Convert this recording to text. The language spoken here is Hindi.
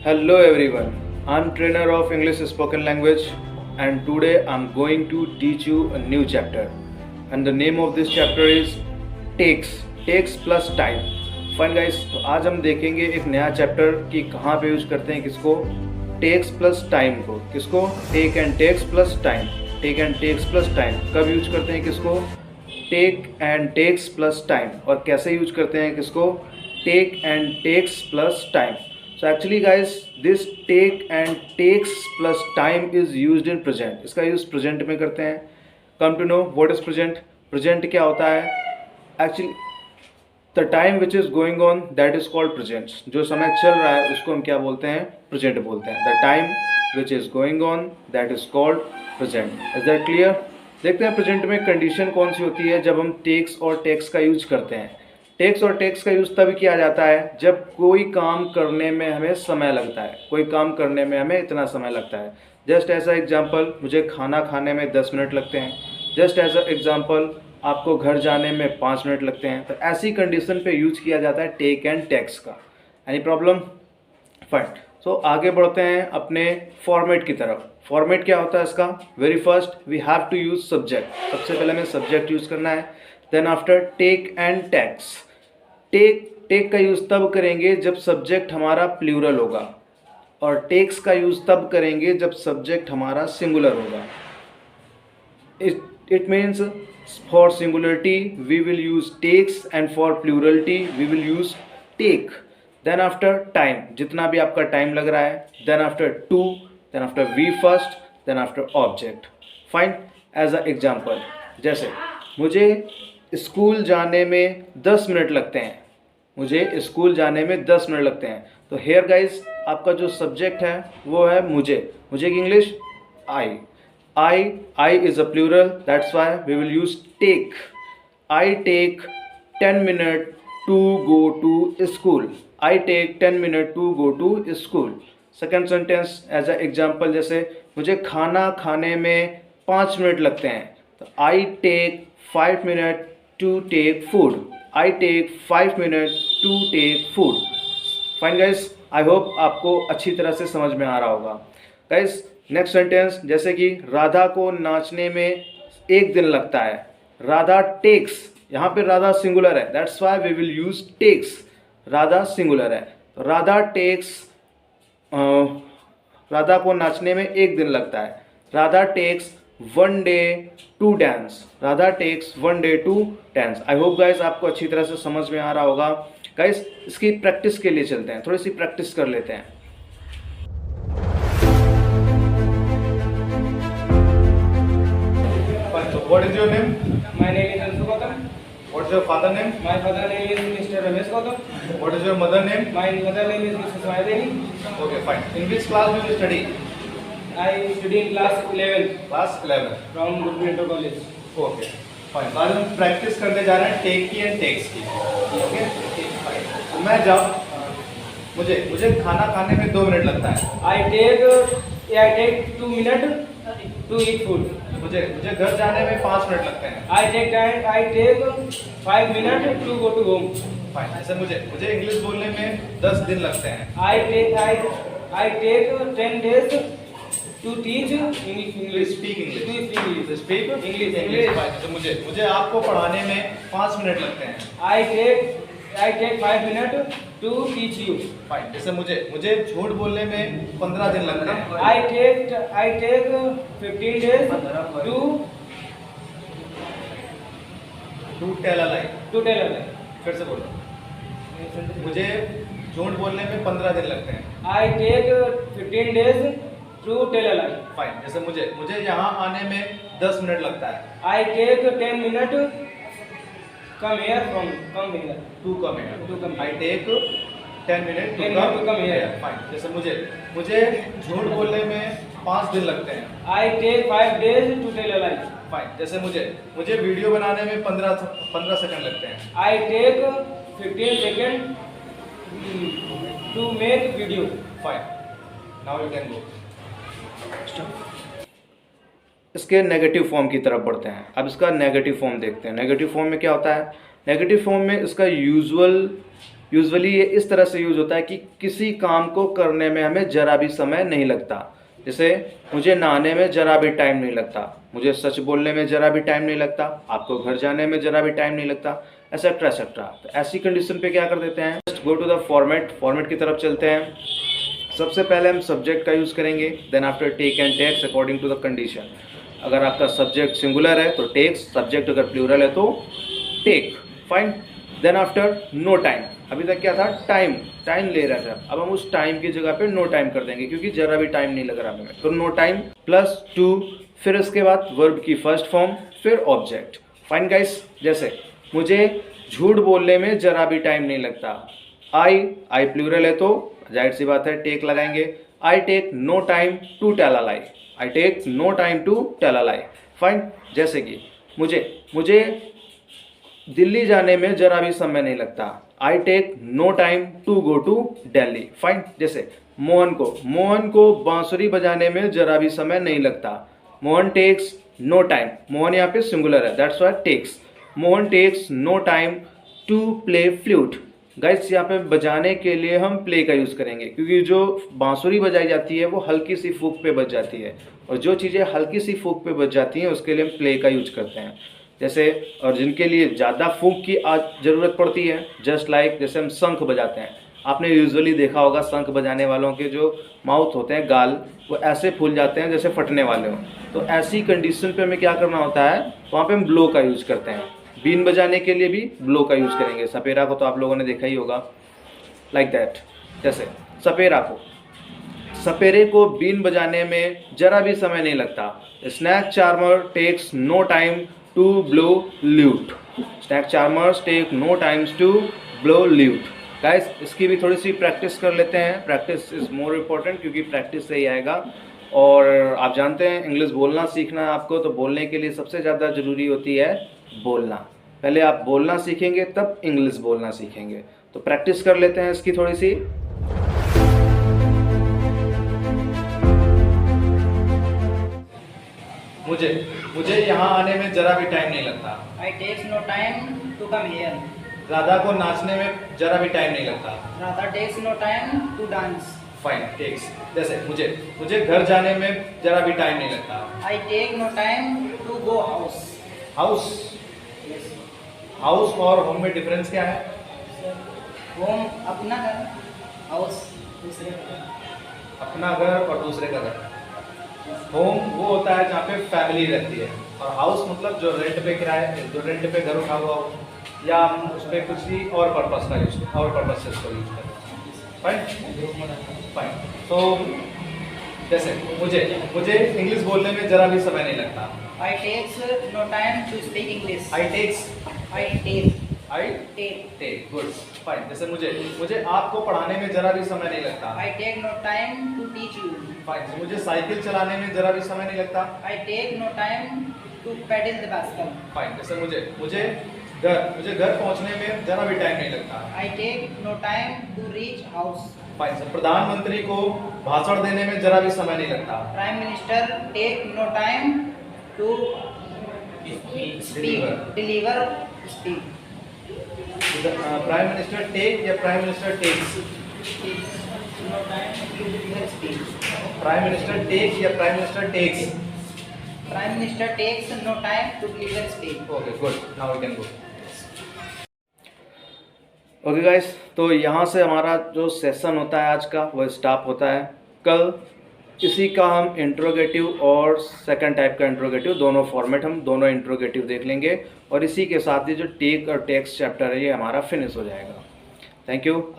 Hello everyone, I'm trainer of English spoken language and today I'm going to teach you a new chapter and the name of this chapter is takes plus time. Fine guys, तो आज हम देखेंगे एक नया चैप्टर कि कहाँ पे यूज करते हैं किसको टेक्स प्लस टाइम को, किसको take and takes plus time, take and takes plus time कब यूज करते हैं किसको take and takes plus time और कैसे यूज करते हैं किसको take and takes plus time. So actually guys, this take and takes plus time is used in present. इसका यूज़ present में करते हैं. Come to know what is present. Present क्या होता है? Actually the time which is going on that is called present. जो समय चल रहा है उसको हम क्या बोलते हैं? Present बोलते हैं. The time which is going on that is called present. Is that clear? देखते हैं present में कंडीशन कौन सी होती है जब हम takes और takes का यूज करते हैं. टेक्स और टेक्स का यूज़ तब किया जाता है जब कोई काम करने में हमें समय लगता है, कोई काम करने में हमें इतना समय लगता है. जस्ट एज अ एग्जांपल, मुझे खाना खाने में 10 मिनट लगते हैं. जस्ट एज अ एग्जांपल, आपको घर जाने में 5 मिनट लगते हैं. तो ऐसी कंडीशन पे यूज किया जाता है टेक एंड टेक्स का. Any problem? फाइन. सो आगे बढ़ते हैं अपने फॉर्मेट की तरफ. फॉर्मेट क्या होता है इसका? Very first we have to use subject. सबसे पहले हमें सब्जेक्ट यूज़ करना है. Then after take and takes. Take का यूज़ तब करेंगे जब सब्जेक्ट हमारा प्लूरल होगा और टेक्स का यूज़ तब करेंगे जब सब्जेक्ट हमारा सिंगुलर होगा. It means for singularity we will use takes and for plurality we will use take. Then after time, जितना भी आपका टाइम लग रहा है. Then after to, then after we first, then after object. Fine. As a example, जैसे मुझे स्कूल जाने में 10 मिनट लगते हैं. मुझे स्कूल जाने में 10 मिनट लगते हैं. तो हेयर गाइस, आपका जो सब्जेक्ट है वो है मुझे की English I is a plural, that's why we will use take. I take 10 minute to go to school. I take 10 minute to go to school. Second sentence as a example, जैसे मुझे खाना खाने में 5 मिनट लगते हैं. तो I take 5 minute to take food. I take 5 minutes to take food. Fine guys, I hope आपको अच्छी तरह से समझ में आ रहा होगा. Guys, नेक्स्ट सेंटेंस, जैसे कि राधा को नाचने में 1 दिन लगता है. राधा टेक्स, यहाँ पे राधा सिंगुलर है, that's why we will use takes. Radha singular है. तो राधा टेक्स, राधा को नाचने में 1 दिन लगता है. Radha takes 1 day to dance. Radha takes 1 day to dance. I hope guys आपको अच्छी तरह से समझ में आ रहा होगा. गाइस, इसकी प्रैक्टिस के लिए चलते हैं, थोड़ी सी प्रैक्टिस कर लेते हैं. What is your name? My name is Anshu Gautam. What is your father name? My father name is Mr. Ramesh Gautam. What is your mother name? My mother name is Mrs. Mayadevi. Okay, fine. In which class do you study? I study in class 11 Class 11. from Gurupinto College. Okay fine. आज हम प्रैक्टिस करने जा रहे हैं टेक की एंड टेक्स की. Okay fine. तो मैं जब मुझे खाना खाने में 2 मिनट लगता है. I take 2 minutes to eat food. मुझे घर जाने में 5 मिनट लगते हैं. I take 5 minutes to go to home. Fine. जैसे मुझे इंग्लिश बोलने में 10 दिन लगते हैं. I take 10 days to teach English. Speak English. To speak English. Speak English. English. तो मुझे आपको पढ़ाने में 5 मिनट लगते हैं. I take 5 minutes to teach you. Fine. जैसे मुझे झूठ बोलने में 15 दिन लगते हैं. I take 15 days to tell a lie. to tell a lie. फिर से बोलो. मुझे झूठ बोलने में 15 दिन लगते हैं. I take 15 days to tell a lie. Fine. जैसे मुझे यहाँ आने में 10 मिनट लगता है. I take 10 minutes come here. To come है. To come I here. Take 10 minute 10 minutes to come here. फाइन. जैसे मुझे झूठ बोलने में 5 दिन लगते हैं. I take 5 days to tell a lie. Fine. जैसे मुझे वीडियो बनाने में 15 सेकंड लगते हैं. I take 15 seconds to make video. Fine. Now you can go. इसके नेगेटिव फॉर्म की तरफ बढ़ते हैं. अब इसका नेगेटिव फॉर्म देखते हैं. नेगेटिव फॉर्म में क्या होता है? नेगेटिव फॉर्म में इसका यूजुअल यूजुअली ये इस तरह से यूज होता है कि किसी काम को करने में हमें ज़रा भी समय नहीं लगता। जैसे मुझे नहाने में ज़रा भी टाइम नहीं लगता, मुझे सच बोलने में ज़रा भी टाइम नहीं लगता, आपको घर जाने में ज़रा भी टाइम नहीं लगता, एसेट्रा एसेट्रा। तो ऐसी कंडीशन पे क्या कर देते हैं, just go to the format की तरफ चलते हैं। सबसे पहले हम सब्जेक्ट का यूज़ करेंगे, then after take and takes according to the condition. अगर आपका सब्जेक्ट सिंगुलर है तो टेक्स, सब्जेक्ट अगर प्लूरल है तो take, fine. Then after no time, अभी तक क्या था, टाइम ले रहा था, अब हम उस टाइम की जगह पे नो टाइम कर देंगे क्योंकि जरा भी टाइम नहीं लग रहा हमें, तो नो टाइम प्लस टू, फिर इसके बाद वर्ब की फर्स्ट फॉर्म, फिर ऑब्जेक्ट। फाइन गाइस, जैसे मुझे झूठ बोलने में जरा भी टाइम नहीं लगता, आई प्लूरल है तो जाहिर सी बात है टेक लगाएंगे। I take no time to tell a lie, I take no time to tell a lie. Fine, जैसे कि मुझे दिल्ली जाने में जरा भी समय नहीं लगता, I take no time to go to Delhi. Fine, जैसे मोहन को बांसुरी बजाने में जरा भी समय नहीं लगता, Mohan takes no time, Mohan यहाँ पे सिंगुलर है that's why takes, Mohan takes no time to play flute. Guys यहाँ पे बजाने के लिए हम प्ले का यूज़ करेंगे क्योंकि जो बांसुरी बजाई जाती है वो हल्की सी फूक पे बज जाती है, और जो चीज़ें हल्की सी फूक पे बज जाती हैं उसके लिए हम प्ले का यूज करते हैं। जैसे, और जिनके लिए ज़्यादा फूक की ज़रूरत पड़ती है, जस्ट लाइक जैसे हम शंख बजाते हैं, आपने यूजुअली देखा होगा शंख बजाने वालों के जो माउथ होते हैं, गाल, वो ऐसे फूल जाते हैं जैसे फटने वाले हों। तो ऐसी कंडीशन पे हमें क्या करना होता है, वहाँ पे हम ब्लो का यूज़ करते हैं। बीन बजाने के लिए भी ब्लो का यूज़ करेंगे, सपेरा को तो आप लोगों ने देखा ही होगा, लाइक दैट। जैसे सपेरे को बीन बजाने में जरा भी समय नहीं लगता, snake charmer takes no time to blow lute, snake charmers take no times to blow lute. Guys, इसकी भी थोड़ी सी प्रैक्टिस कर लेते हैं, प्रैक्टिस इज़ मोर इम्पॉर्टेंट क्योंकि प्रैक्टिस से ही आएगा। और आप जानते हैं इंग्लिश बोलना सीखना है आपको, तो बोलने के लिए सबसे ज़्यादा ज़रूरी होती है बोलना। पहले आप बोलना सीखेंगे तब इंग्लिश बोलना सीखेंगे, तो प्रैक्टिस कर लेते हैं इसकी थोड़ी सी। मुझे यहाँ आने में जरा भी टाइम नहीं लगता, I takes no time to come here. Radha को नाचने में जरा भी टाइम नहीं लगता, Radha takes no time to dance. Fine, takes. जैसे मुझे घर जाने में जरा भी टाइम नहीं लगता, I take no time to go house. House और होम में डिफरेंस क्या है? Home अपना घर, house दूसरे का घर. अपना घर और दूसरे का घर। होम वो होता है जहाँ पे फैमिली रहती है, और हाउस मतलब जो रेंट पे किराए, जो रेंट पे घर उठा हुआ हो, या हम उस पर कुछ भी और पर्पस का यूज और पर्पस से उसको यूज करते हैं। फाइन। तो जैसे मुझे इंग्लिश बोलने में जरा भी समय नहीं लगता, I takes no time to speak English. I take, good, fine. जैसे मुझे आपको पढ़ाने में जरा भी समय नहीं लगता, I take no time to teach you. Fine. मुझे साइकिल चलाने में जरा भी समय नहीं लगता, I take no time to pedal the bicycle. Fine. जैसे मुझे घर पहुंचने में जरा भी टाइम नहीं लगता, I take no time to reach house. Fine. Sir, प्रधानमंत्री को भाषण देने में जरा भी समय नहीं लगता, Prime Minister take no time to deliver speech. Prime minister take या prime minister takes? No time to deliver speech. Prime minister take या prime minister takes? Prime Minister takes no time to deliver speech. Okay, good, now we can go. Okay guys, तो यहाँ से हमारा जो सेशन होता है आज का वो स्टॉप होता है। कल इसी का हम इंट्रोगेटिव और सेकंड टाइप का इंट्रोगेटिव दोनों फॉर्मेट, हम दोनों इंट्रोगेटिव देख लेंगे, और इसी के साथ ही जो टेक और टेक्स्ट चैप्टर है ये हमारा फिनिश हो जाएगा। Thank you.